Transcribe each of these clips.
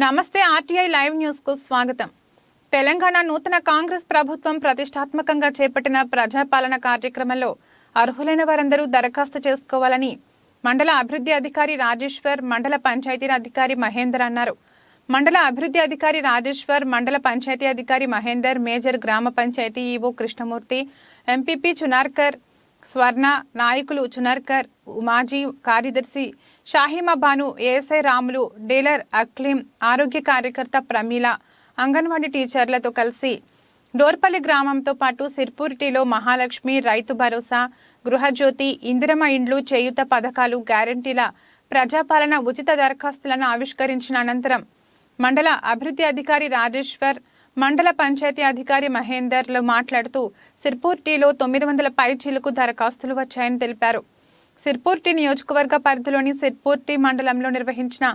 నమస్తే RTI live news కు స్వాగతం. తెలంగాణ నూతన కాంగ్రెస్ ప్రభుత్వం ప్రతిష్టాత్మకంగా చేపట్టిన ప్రజాపాలన కార్యక్రమంలో అర్హులైన వారందరూ దరఖాస్తు చేసుకోవాలని మండల అభివృద్ధి అధికారి రాజేశ్వర్, మండల పంచాయతీ అధికారి మహేందర్ అన్నారు. మండల అభివృద్ధి అధికారి రాజేశ్వర్, మండల పంచాయతీ అధికారి మహేందర్, మేజర్ గ్రామ పంచాయతీ ఈవో కృష్ణమూర్తి, ఎంపీపీ చునార్కర్, స్వర్ణ నాయకులు చునర్కర్, మాజీ కార్యదర్శి షాహిమా బాను, ఏఎస్ఐ రాములు, డీలర్ అక్లీం, ఆరోగ్య కార్యకర్త ప్రమీల, అంగన్వాడీ టీచర్లతో కలిసి డోర్పల్లి గ్రామంతో పాటు సిర్పూరిటీలో మహాలక్ష్మి, రైతు భరోసా, గృహజ్యోతి, ఇందిరమ ఇండ్లు, చేయూత పథకాలు, గ్యారంటీల ప్రజాపాలన ఉచిత దరఖాస్తులను ఆవిష్కరించిన అనంతరం మండల అభివృద్ధి అధికారి రాజేశ్వర్, మండల పంచాయతీ అధికారి మహేందర్లు మాట్లాడుతూ సిర్పూర్టీలో 900 పైచీలకు దరఖాస్తులు వచ్చాయని తెలిపారు. సిర్పూర్టీ నియోజకవర్గ పరిధిలోని సిర్పూర్టీ మండలంలో నిర్వహించిన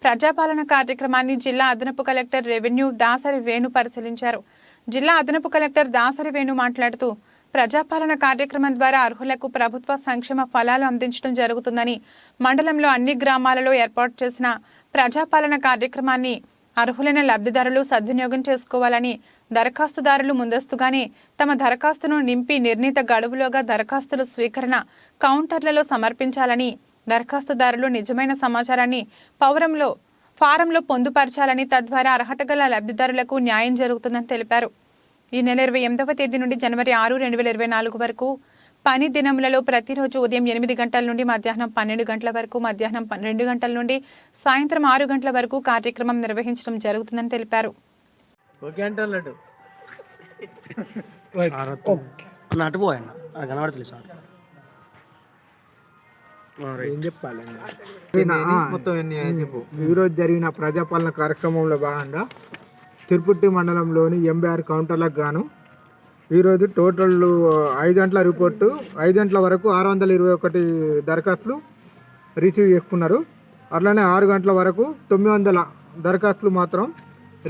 ప్రజాపాలన కార్యక్రమాన్ని జిల్లా అదనపు కలెక్టర్ రెవెన్యూ దాసరి వేణు పరిశీలించారు. జిల్లా అదనపు కలెక్టర్ దాసరి వేణు మాట్లాడుతూ ప్రజాపాలన కార్యక్రమం ద్వారా అర్హులకు ప్రభుత్వ సంక్షేమ ఫలాలు అందించడం జరుగుతుందని, మండలంలో అన్ని గ్రామాలలో ఏర్పాటు చేసిన ప్రజాపాలన కార్యక్రమాన్ని అర్హులైన లబ్ధిదారులు సద్వినియోగం చేసుకోవాలని, దరఖాస్తుదారులు ముందస్తుగానే తమ దరఖాస్తును నింపి నిర్ణీత గడువులోగా దరఖాస్తుల స్వీకరణ కౌంటర్లలో సమర్పించాలని, దరఖాస్తుదారులు నిజమైన సమాచారాన్ని ఫారంలో పొందుపరచాలని, తద్వారా అర్హత గల లబ్ధిదారులకు న్యాయం జరుగుతుందని తెలిపారు. ఈ నెల 28వ తేదీ నుండి జనవరి 6, 2024 వరకు పని దినములలో ప్రతిరోజు ఉదయం 8 గంటల నుండి మధ్యాహ్నం 12 గంటల వరకు, మధ్యాహ్నం 2 గంటల నుండి సాయంత్రం 6 గంటల వరకు కార్యక్రమం నిర్వహించడం జరుగుతుందని తెలిపారు. ఈరోజు జరిగిన ప్రజాపాలన కార్యక్రమంలో భాగంగా తిరుపతి మండలంలోని 86 కౌంటర్లకు గాను ఈరోజు టోటల్ 5 గంటల రిపోర్టు, 5 గంటల వరకు 621 దరఖాస్తులు రిసీవ్ చేసుకున్నారు. అట్లానే 6 గంటల వరకు 900 దరఖాస్తులు మాత్రం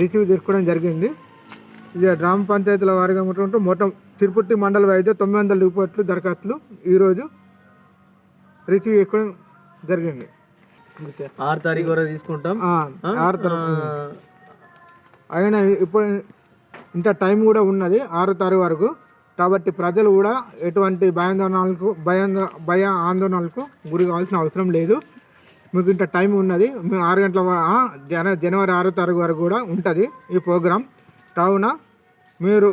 రిసీవ్ చేసుకోవడం జరిగింది. ఇక గ్రామ పంచాయతీల వారిగా మొత్తం తిరుపతి మండల వైద్య 900 రిపోర్ట్లు దరఖాస్తులు ఈరోజు రిసీవ్ చేసుకోవడం జరిగింది. 6 తారీఖు వరకు తీసుకుంటాం. 6 తారీఖు అయినా ఇప్పుడు ఇంత టైం కూడా ఉన్నది 6 తారీఖు వరకు. కాబట్టి ప్రజలు కూడా ఎటువంటి భయ ఆందోళనలకు గురి కావాల్సిన అవసరం లేదు. మీకు ఇంత టైం ఉన్నది. మేము 6 గంటల జనవరి 6 తారీఖు వరకు కూడా ఉంటుంది ఈ ప్రోగ్రాం. కావున మీరు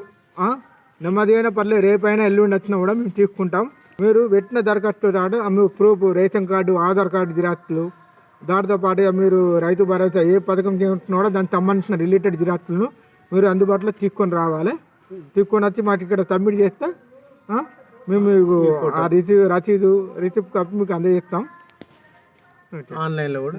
నెమ్మదిగా పర్లేదు, రేపైనా ఎల్లుండి వచ్చినా కూడా మేము తీసుకుంటాం. మీరు పెట్టిన దరఖాస్తు కాదు, మీ proof, ration card, Aadhaar card జిరాక్స్లు, దాంతో పాటుగా మీరు రైతు భరోసా ఏ పథకం చేస్తున్నాడో దానికి సంబంధించిన రిలేటెడ్ జిరాక్స్లను మీరు అందుబాటులో తీసుకొని రావాలి. తీసుకొని వచ్చి మాకు ఇక్కడ సబ్మిట్ చేస్తే మేము మీకు ఆ రసీదు కాపీ మీకు అందజేస్తాం. ఆన్లైన్లో కూడా